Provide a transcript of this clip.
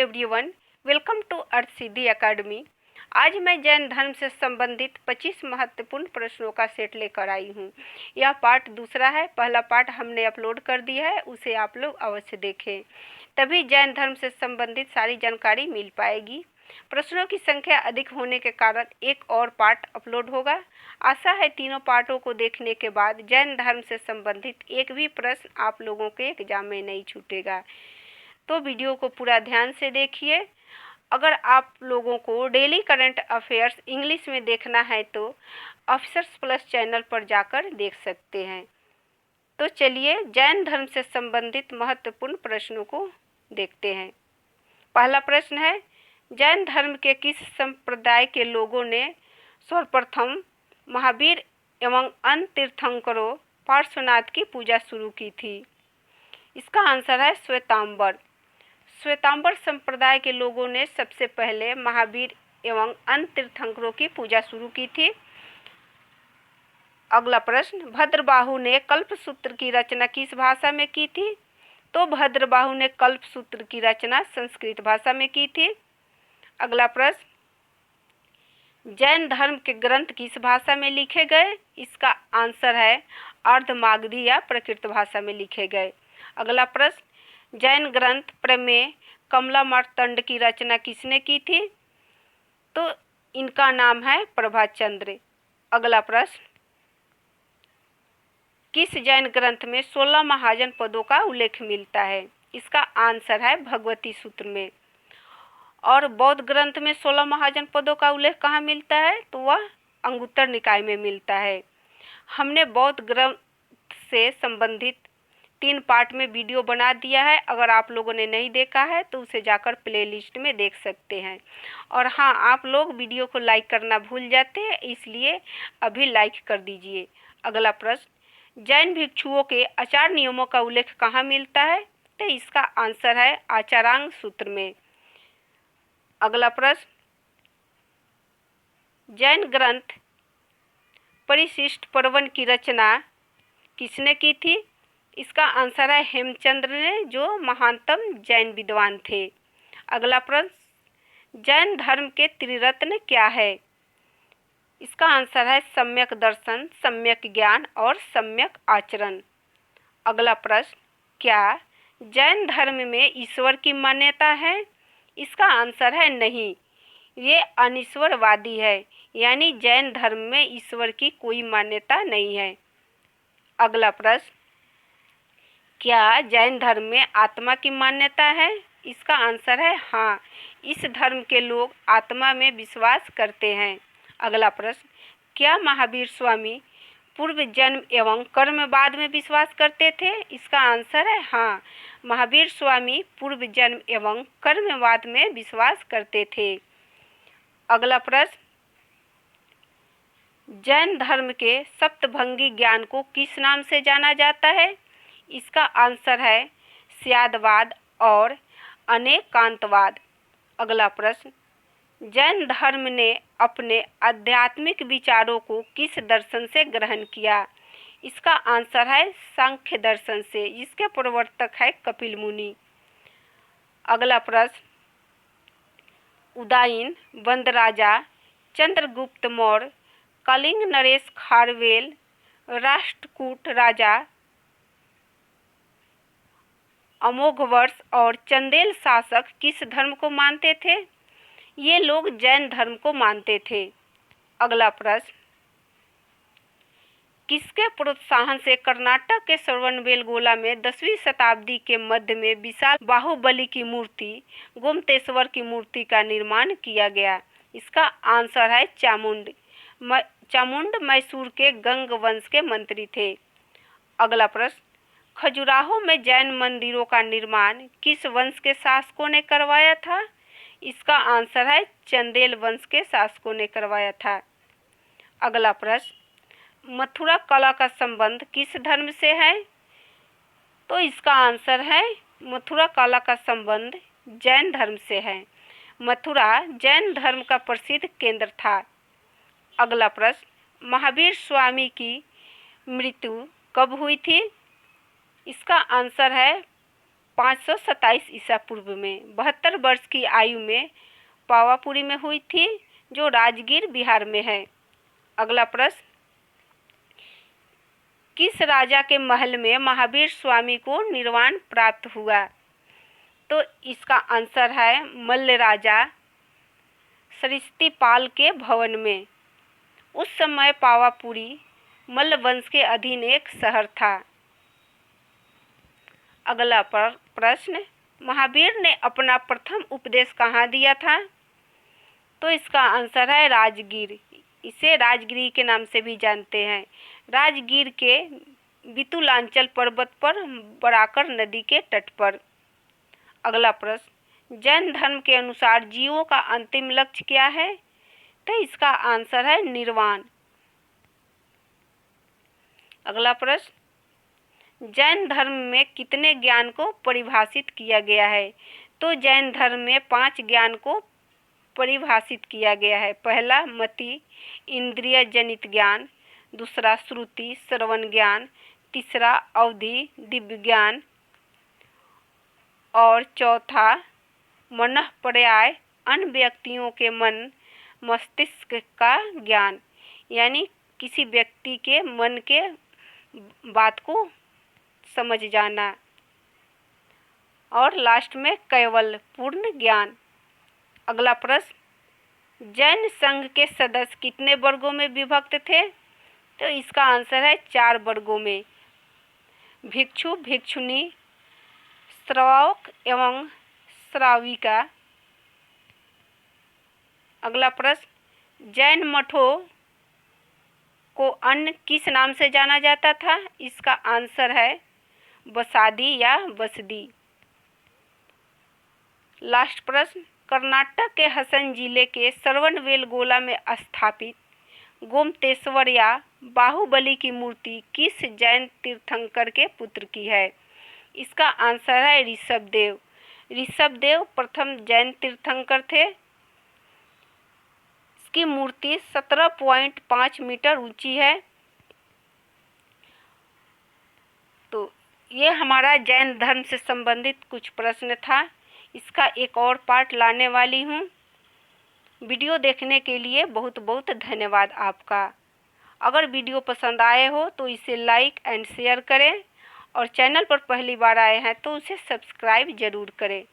Everyone, welcome to Arth Siddhi academy. आज मैं जैन धर्म से संबंधित 25 महत्वपूर्ण प्रश्नों का सेट लेकर आई हूँ। यह पार्ट दूसरा है। पहला पार्ट हमने अपलोड कर दिया है, उसे आप लोग अवश्य देखें, तभी जैन धर्म से संबंधित सारी जानकारी मिल पाएगी। प्रश्नों की संख्या अधिक होने के कारण एक और पार्ट अपलोड होगा। आशा है तीनों पार्टों को देखने के बाद जैन धर्म से संबंधित एक भी प्रश्न आप लोगों के एग्जाम में नहीं छूटेगा। तो वीडियो को पूरा ध्यान से देखिए। अगर आप लोगों को डेली करंट अफेयर्स इंग्लिश में देखना है तो ऑफिसर्स प्लस चैनल पर जाकर देख सकते हैं। तो चलिए जैन धर्म से संबंधित महत्वपूर्ण प्रश्नों को देखते हैं। पहला प्रश्न है, जैन धर्म के किस संप्रदाय के लोगों ने सर्वप्रथम महावीर एवं अन्य तीर्थंकरों पार्श्वनाथ की पूजा शुरू की थी? इसका आंसर है श्वेतांबर। श्वेतांबर संप्रदाय के लोगों ने सबसे पहले महावीर एवं अन्य तीर्थंकरों की पूजा शुरू की थी। अगला प्रश्न, भद्रबाहु ने कल्पसूत्र की रचना किस भाषा में की थी? तो भद्रबाहु ने कल्पसूत्र की रचना संस्कृत भाषा में की थी। अगला प्रश्न, जैन धर्म के ग्रंथ किस भाषा में लिखे गए? इसका आंसर है अर्धमागधी या प्राकृत भाषा में लिखे गए। अगला प्रश्न, जैन ग्रंथ प्रमेय कमला मार्तंड की रचना किसने की थी? तो इनका नाम है प्रभाचंद्र। अगला प्रश्न, किस जैन ग्रंथ में 16 महाजन पदों का उल्लेख मिलता है? इसका आंसर है भगवती सूत्र में। और बौद्ध ग्रंथ में 16 महाजन पदों का उल्लेख कहाँ मिलता है? तो वह अंगुत्तर निकाय में मिलता है। हमने बौद्ध ग्रंथ से संबंधित 3 पार्ट में वीडियो बना दिया है। अगर आप लोगों ने नहीं देखा है तो उसे जाकर प्लेलिस्ट में देख सकते हैं। और हाँ, आप लोग वीडियो को लाइक करना भूल जाते हैं, इसलिए अभी लाइक कर दीजिए। अगला प्रश्न, जैन भिक्षुओं के आचार नियमों का उल्लेख कहाँ मिलता है? तो इसका आंसर है आचारांग सूत्र में। अगला प्रश्न, जैन ग्रंथ परिशिष्ट पर्वन की रचना किसने की थी? इसका आंसर है हेमचंद्र ने, जो महानतम जैन विद्वान थे। अगला प्रश्न, जैन धर्म के त्रिरत्न क्या है? इसका आंसर है सम्यक दर्शन, सम्यक ज्ञान और सम्यक आचरण। अगला प्रश्न, क्या जैन धर्म में ईश्वर की मान्यता है? इसका आंसर है नहीं, ये अनिश्वरवादी है, यानी जैन धर्म में ईश्वर की कोई मान्यता नहीं है। अगला प्रश्न, क्या जैन धर्म में आत्मा की मान्यता है? इसका आंसर है हाँ, इस धर्म के लोग आत्मा में विश्वास करते हैं। अगला प्रश्न, क्या महावीर स्वामी पूर्व जन्म एवं कर्मवाद में विश्वास करते थे? इसका आंसर है हाँ, महावीर स्वामी पूर्व जन्म एवं कर्मवाद में विश्वास करते थे। अगला प्रश्न, जैन धर्म के सप्तभंगी ज्ञान को किस नाम से जाना जाता है? इसका आंसर है स्यादवाद और अनेकांतवाद। अगला प्रश्न, जैन धर्म ने अपने आध्यात्मिक विचारों को किस दर्शन से ग्रहण किया? इसका आंसर है सांख्य दर्शन से, इसके प्रवर्तक है कपिल मुनि। अगला प्रश्न, उदयन वंदराजा चंद्रगुप्त मौर्य, कलिंग नरेश खारवेल, राष्ट्रकूट राजा अमोघवर्ष और चंदेल शासक किस धर्म को मानते थे? ये लोग जैन धर्म को मानते थे। अगला प्रश्न, किसके प्रोत्साहन से कर्नाटक के श्रवणबेलगोला में 10वीं शताब्दी के मध्य में विशाल बाहुबली की मूर्ति गोमतेश्वर की मूर्ति का निर्माण किया गया? इसका आंसर है चामुंड। चामुंड मैसूर के गंग वंश के मंत्री थे। अगला प्रश्न, खजुराहो में जैन मंदिरों का निर्माण किस वंश के शासकों ने करवाया था? इसका आंसर है चंदेल वंश के शासकों ने करवाया था। अगला प्रश्न, मथुरा कला का संबंध किस धर्म से है? तो इसका आंसर है मथुरा कला का संबंध जैन धर्म से है। मथुरा जैन धर्म का प्रसिद्ध केंद्र था। अगला प्रश्न, महावीर स्वामी की मृत्यु कब हुई थी? इसका आंसर है 527 ईसा पूर्व में 72 वर्ष की आयु में पावापुरी में हुई थी, जो राजगीर बिहार में है। अगला प्रश्न, किस राजा के महल में महावीर स्वामी को निर्वाण प्राप्त हुआ? तो इसका आंसर है मल्ल राजा सरिस्तिपाल के भवन में। उस समय पावापुरी मल्ल वंश के अधीन एक शहर था। अगला प्रश्न, महावीर ने अपना प्रथम उपदेश कहाँ दिया था? तो इसका आंसर है राजगीर। इसे राजगिरी के नाम से भी जानते हैं। राजगीर के बितुलांचल पर्वत पर बराकर नदी के तट पर। अगला प्रश्न, जैन धर्म के अनुसार जीवों का अंतिम लक्ष्य क्या है? तो इसका आंसर है निर्वाण। अगला प्रश्न, जैन धर्म में कितने ज्ञान को परिभाषित किया गया है? तो जैन धर्म में 5 ज्ञान को परिभाषित किया गया है। पहला मति इंद्रिय जनित ज्ञान, दूसरा श्रुति श्रवण ज्ञान, तीसरा अवधि दिव्य ज्ञान और चौथा मनः पर्याय अन्य व्यक्तियों के मन मस्तिष्क का ज्ञान, यानी किसी व्यक्ति के मन के बात को समझ जाना। और लास्ट में कैवल्य पूर्ण ज्ञान। अगला प्रश्न, जैन संघ के सदस्य कितने वर्गों में विभक्त थे? तो इसका आंसर है 4 वर्गों में, भिक्षु भिक्षुणी, श्रावक एवं श्राविका। अगला प्रश्न, जैन मठों को अन्य किस नाम से जाना जाता था? इसका आंसर है बसादी या बसदी। लास्ट प्रश्न, कर्नाटक के हसन जिले के श्रवणबेलगोला में स्थापित गोमतेश्वर या बाहुबली की मूर्ति किस जैन तीर्थंकर के पुत्र की है? इसका आंसर है ऋषभदेव। ऋषभदेव प्रथम जैन तीर्थंकर थे। इसकी मूर्ति 17.5 मीटर ऊंची है। तो ये हमारा जैन धर्म से संबंधित कुछ प्रश्न था। इसका एक और पार्ट लाने वाली हूँ। वीडियो देखने के लिए बहुत बहुत धन्यवाद आपका। अगर वीडियो पसंद आए हो तो इसे लाइक एंड शेयर करें और चैनल पर पहली बार आए हैं तो उसे सब्सक्राइब ज़रूर करें।